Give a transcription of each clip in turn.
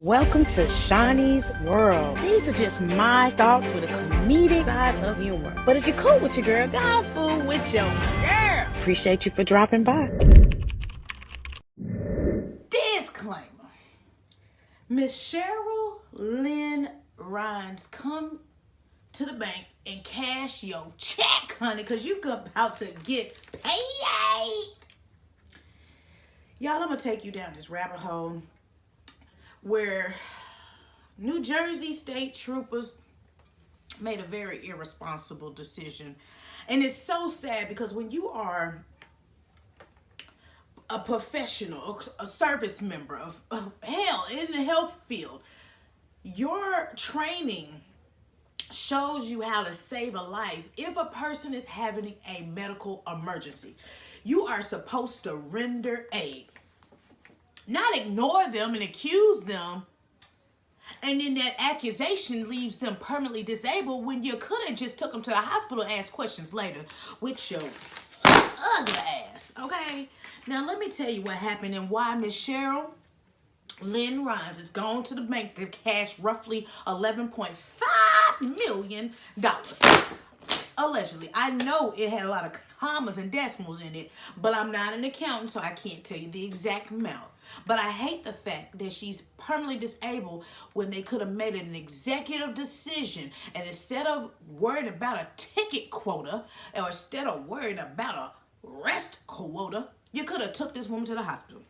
Welcome to Shaunie's World. These are just my thoughts with a comedic side of humor. But if you're cool with your girl, go fool with your girl. Appreciate you for dropping by. Disclaimer. Miss Cheryl Lynn Rhines, come to the bank and cash your check, honey, because you about to get paid. Y'all, I'm going to take you down this rabbit hole where New Jersey state troopers made a very irresponsible decision. And it's so sad because when you are a professional, a service member of hell in the health field, your training shows you how to save a life. If a person is having a medical emergency, you are supposed to render aid. Not ignore them and accuse them, and then that accusation leaves them permanently disabled when you could have just took them to the hospital and asked questions later with your ugly ass, okay? Now, let me tell you what happened and why Miss Cheryl Lynn Rhines is gone to the bank to cash roughly $11.5 million. Allegedly. I know it had a lot of commas and decimals in it, but I'm not an accountant, so I can't tell you the exact amount. But I hate the fact that she's permanently disabled when they could have made an executive decision. And instead of worrying about a ticket quota, or instead of worrying about a rest quota, you could have took this woman to the hospital.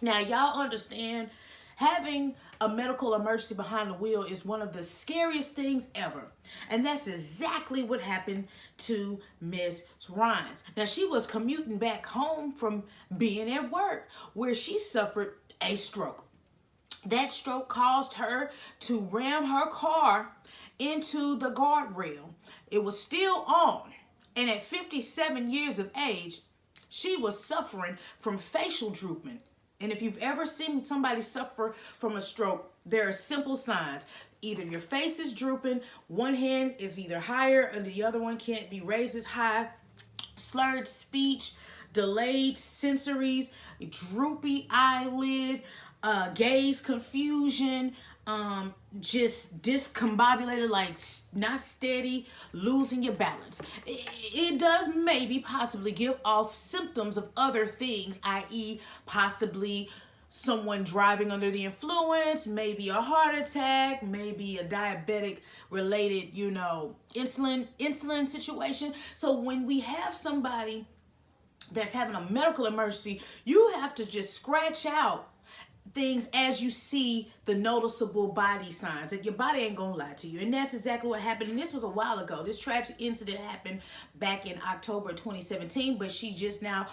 Now, y'all understand, having a medical emergency behind the wheel is one of the scariest things ever. And that's exactly what happened to Miss Rhines. Now, she was commuting back home from being at work where she suffered a stroke. That stroke caused her to ram her car into the guardrail. It was still on. And at 57 years of age, she was suffering from facial drooping. And if you've ever seen somebody suffer from a stroke, there are simple signs. Either your face is drooping, one hand is either higher and the other one can't be raised as high, slurred speech, delayed sensories, droopy eyelid, gaze confusion, just discombobulated, like not steady, losing your balance. It does maybe possibly give off symptoms of other things, i.e. possibly someone driving under the influence, maybe a heart attack, maybe a diabetic related, insulin situation. So when we have somebody that's having a medical emergency, you have to just scratch out things as you see the noticeable body signs, that your body ain't gonna lie to you. And that's exactly what happened. And this was a while ago. This tragic incident happened back in October 2017, but she just now,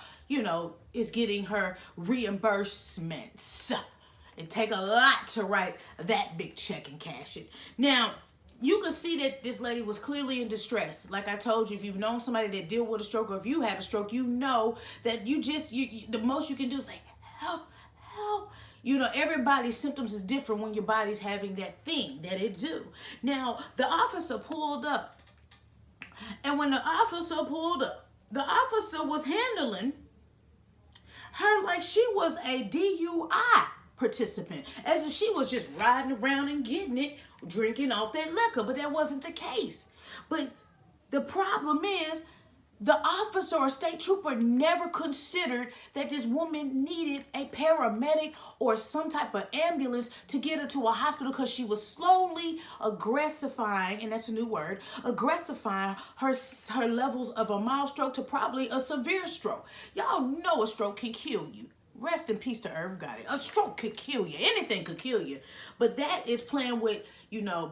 is getting her reimbursements. It take a lot to write that big check and cash it. Now, you can see that this lady was clearly in distress. Like I told you, if you've known somebody that dealt with a stroke, or if you had a stroke, you know that the most you can do is say, help, help. Everybody's symptoms is different when your body's having that thing that it do. Now, the officer pulled up. And when the officer pulled up, the officer was handling her like she was a DUI participant, as if she was just riding around and getting it, drinking off that liquor. But that wasn't the case. But the problem is, the officer or state trooper never considered that this woman needed a paramedic or some type of ambulance to get her to a hospital, because she was slowly aggressifying, and that's a new word, aggressifying her levels of a mild stroke to probably a severe stroke. Y'all know a stroke can kill you. Rest in peace to Irv Gotti. A stroke could kill you. Anything could kill you. But that is playing with,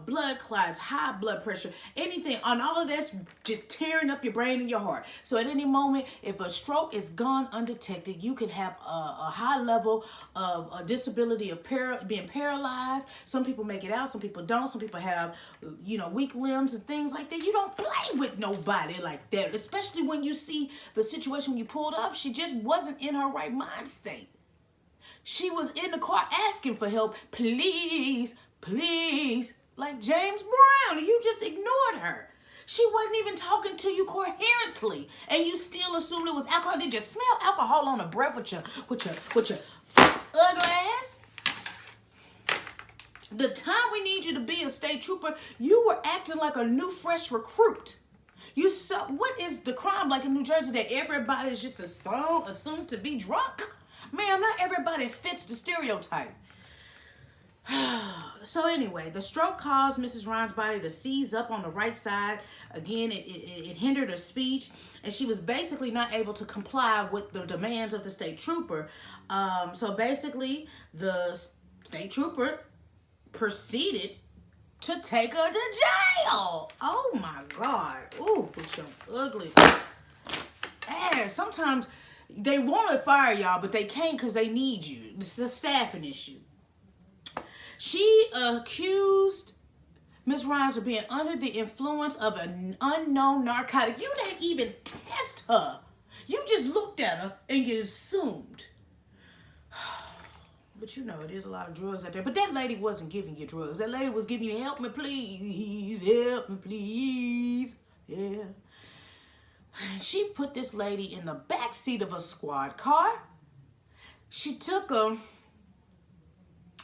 blood clots, high blood pressure, anything. On all of that's just tearing up your brain and your heart. So at any moment, if a stroke is gone undetected, you can have a high level of a disability of being paralyzed. Some people make it out. Some people don't. Some people have, weak limbs and things like that. You don't play with nobody like that, especially when you see the situation when you pulled up. She just wasn't in her right mind state. She was in the car asking for help. Please, please. Like James Brown. And you just ignored her. She wasn't even talking to you coherently. And you still assumed it was alcohol. Did you smell alcohol on her breath with your ugly ass? The time we need you to be a state trooper, you were acting like a new fresh recruit. What is the crime like in New Jersey that everybody's just assumed to be drunk? Ma'am, not everybody fits the stereotype. So anyway, the stroke caused Mrs. Ryan's body to seize up on the right side. Again, it hindered her speech, and she was basically not able to comply with the demands of the state trooper. So basically, the state trooper proceeded to take her to jail. Oh my God. Ooh, with your ugly ass. Sometimes they want to fire y'all, but they can't because they need you. It's a staffing issue. She accused Ms. Rhymes of being under the influence of an unknown narcotic. You didn't even test her. You just looked at her and you assumed. But you know, there's a lot of drugs out there. But that lady wasn't giving you drugs. That lady was giving you, help me please, help me please. Yeah. She put this lady in the back seat of a squad car. She took her,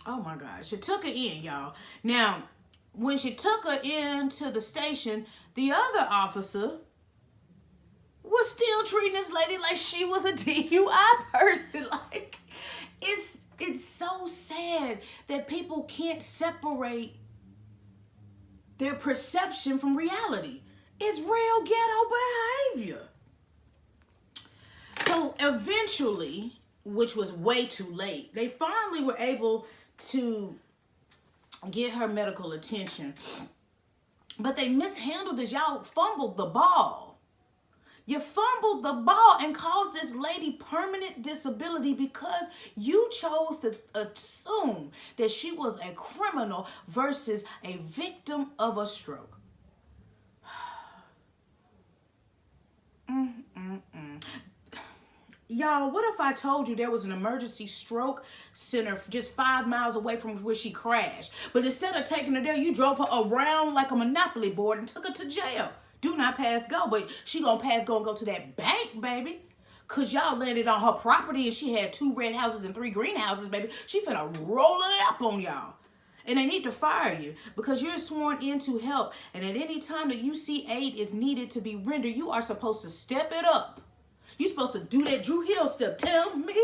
oh my God, she took her in, y'all. Now, when she took her into the station, the other officer was still treating this lady like she was a DUI person. Like, it's so sad that people can't separate their perception from reality. It's real ghetto behavior. So eventually, which was way too late, they finally were able to get her medical attention. But they mishandled this. Y'all fumbled the ball. You fumbled the ball and caused this lady permanent disability because you chose to assume that she was a criminal versus a victim of a stroke. Y'all, what if I told you there was an emergency stroke center just 5 miles away from where she crashed? But instead of taking her there, you drove her around like a Monopoly board and took her to jail. Do not pass go, but she gonna pass go and go to that bank, baby. Cause y'all landed on her property and she had 2 red houses and 3 greenhouses, baby. She finna roll it up on y'all. And they need to fire you because you're sworn in to help. And at any time that you see aid is needed to be rendered, you are supposed to step it up. You're supposed to do that Drew Hill step. Tell me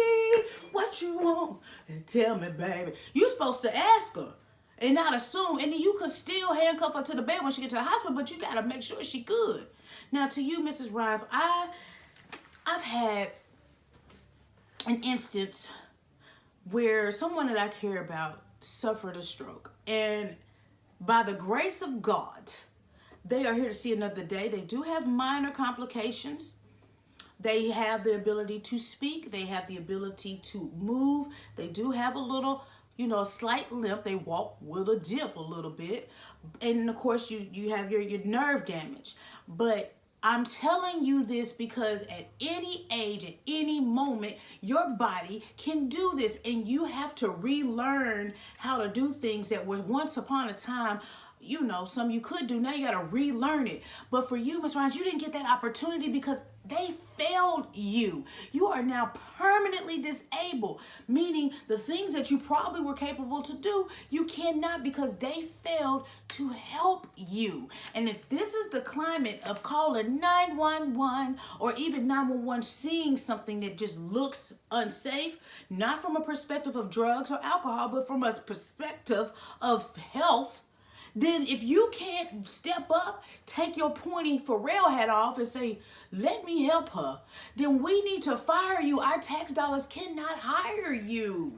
what you want and tell me, baby. You're supposed to ask her and not assume. And then you could still handcuff her to the bed when she gets to the hospital, but you got to make sure she good. Now, to you, Mrs. Rhymes, I've had an instance where someone that I care about suffered a stroke. And by the grace of God, they are here to see another day. They do have minor complications. They have the ability to speak. They have the ability to move. They do have a little, a slight limp. They walk with a dip a little bit. And of course, you have your nerve damage. But I'm telling you this because at any age, at any moment, your body can do this. And you have to relearn how to do things that were once upon a time, some you could do. Now you got to relearn it. But for you, Ms. Rhymes, you didn't get that opportunity because they failed you. You are now permanently disabled, meaning the things that you probably were capable to do, you cannot because they failed to help you. And if this is the climate of calling 911 or even 911 seeing something that just looks unsafe, not from a perspective of drugs or alcohol, but from a perspective of health, then if you can't step up, take your pointy Pharrell hat off and say, let me help her, then we need to fire you. Our tax dollars cannot hire you.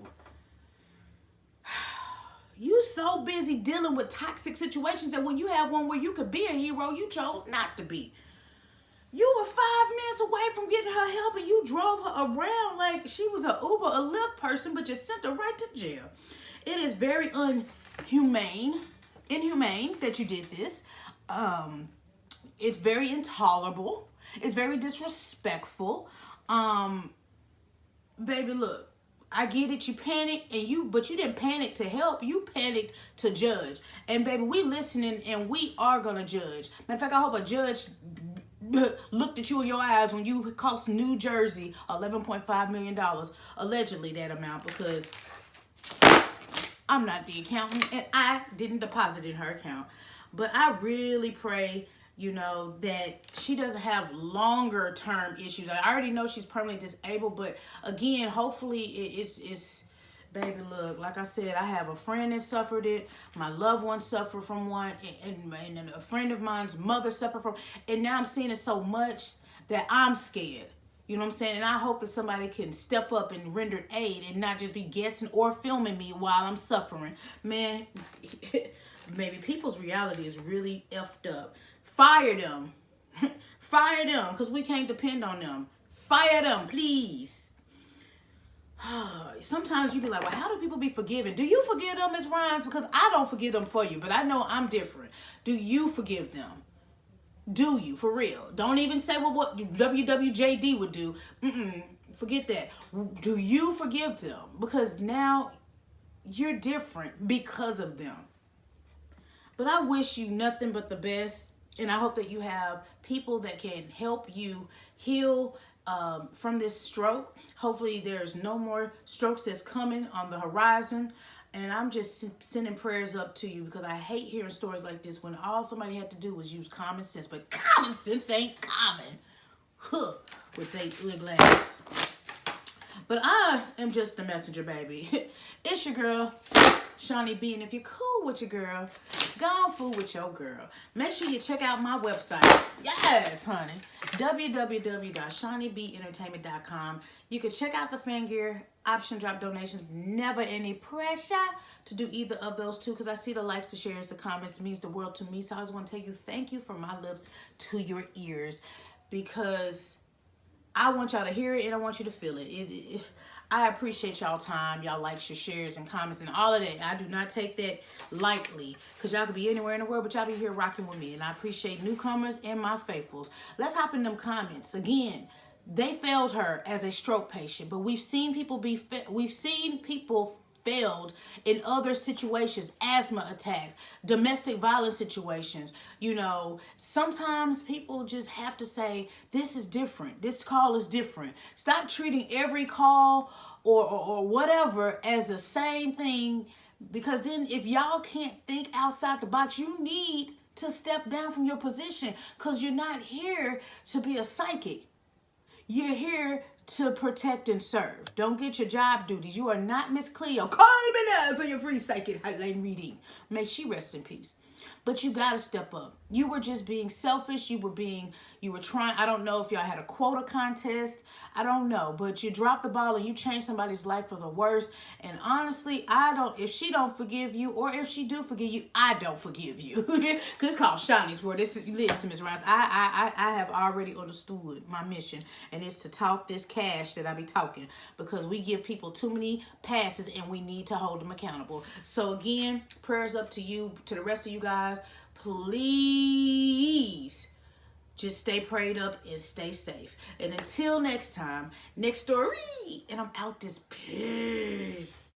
You so busy dealing with toxic situations that when you have one where you could be a hero, you chose not to be. You were 5 minutes away from getting her help and you drove her around like she was an Uber, a Lyft person, but you sent her right to jail. It is very inhumane that you did this. It's very intolerable. It's very disrespectful. Baby, look, I get it. You panicked but you didn't panic to help. You panicked to judge. And baby, we listening and we are gonna judge. Matter of fact, I hope a judge looked at you in your eyes when you cost New Jersey $11.5 million, allegedly that amount, because I'm not the accountant, and I didn't deposit in her account. But I really pray, you know, that she doesn't have longer term issues. I already know she's permanently disabled, but again, hopefully it's baby, look, like I said, I have a friend that suffered it. My loved one suffered from one, and a friend of mine's mother suffered from, and now I'm seeing it so much that I'm scared. You know what I'm saying? And I hope that somebody can step up and render aid and not just be guessing or filming me while I'm suffering. Man, maybe people's reality is really effed up. Fire them. Fire them, because we can't depend on them. Fire them, please. Sometimes you be like, well, how do people be forgiven? Do you forgive them, Ms. Rhines? Because I don't forgive them for you, but I know I'm different. Do you forgive them? Do you, for real? Don't even say what WWJD would do. Forget that. Do you forgive them? Because now you're different because of them. But I wish you nothing but the best. And I hope that you have people that can help you heal from this stroke. Hopefully there's no more strokes that's coming on the horizon. And I'm just sending prayers up to you, because I hate hearing stories like this when all somebody had to do was use common sense. But common sense ain't common. Huh, with they ugly ass. But I am just the messenger, baby. It's your girl, Shaunie B. And if you're cool with your girl, go on fool with your girl. Make sure you check out my website. Yes, honey. www.shauniebeentertainment.com. You can check out the fan gear, option drop donations. Never any pressure to do either of those two, because I see the likes, the shares, the comments. It means the world to me. So I just want to tell you thank you from my lips to your ears, because I want y'all to hear it and I want you to feel it. I appreciate y'all time, y'all likes, your shares, and comments, and all of that. I do not take that lightly, because y'all could be anywhere in the world, but y'all be here rocking with me. And I appreciate newcomers and my faithfuls. Let's hop in them comments. Again, they failed her as a stroke patient, but we've seen people failed in other situations, asthma attacks, domestic violence situations. You know, sometimes people just have to say, this is different. This call is different. Stop treating every call or whatever as the same thing, because then if y'all can't think outside the box, you need to step down from your position, because you're not here to be a psychic. You're here to protect and serve. Don't get your job duties. You are not Miss Cleo. Call me now for your free psychic hotline reading. May she rest in peace. But you got to step up. You were just being selfish. You were trying. I don't know if y'all had a quota contest. I don't know. But you dropped the ball and you changed somebody's life for the worse. And honestly, if she don't forgive you, or if she do forgive you, I don't forgive you. Because it's called Shaunie's Word. Listen, Ms. Rhines, I have already understood my mission. And it's to talk this cash that I be talking. Because we give people too many passes and we need to hold them accountable. So again, prayers up to you, to the rest of you guys. Please just stay prayed up and stay safe. And until next time, next story, and I'm out this piece.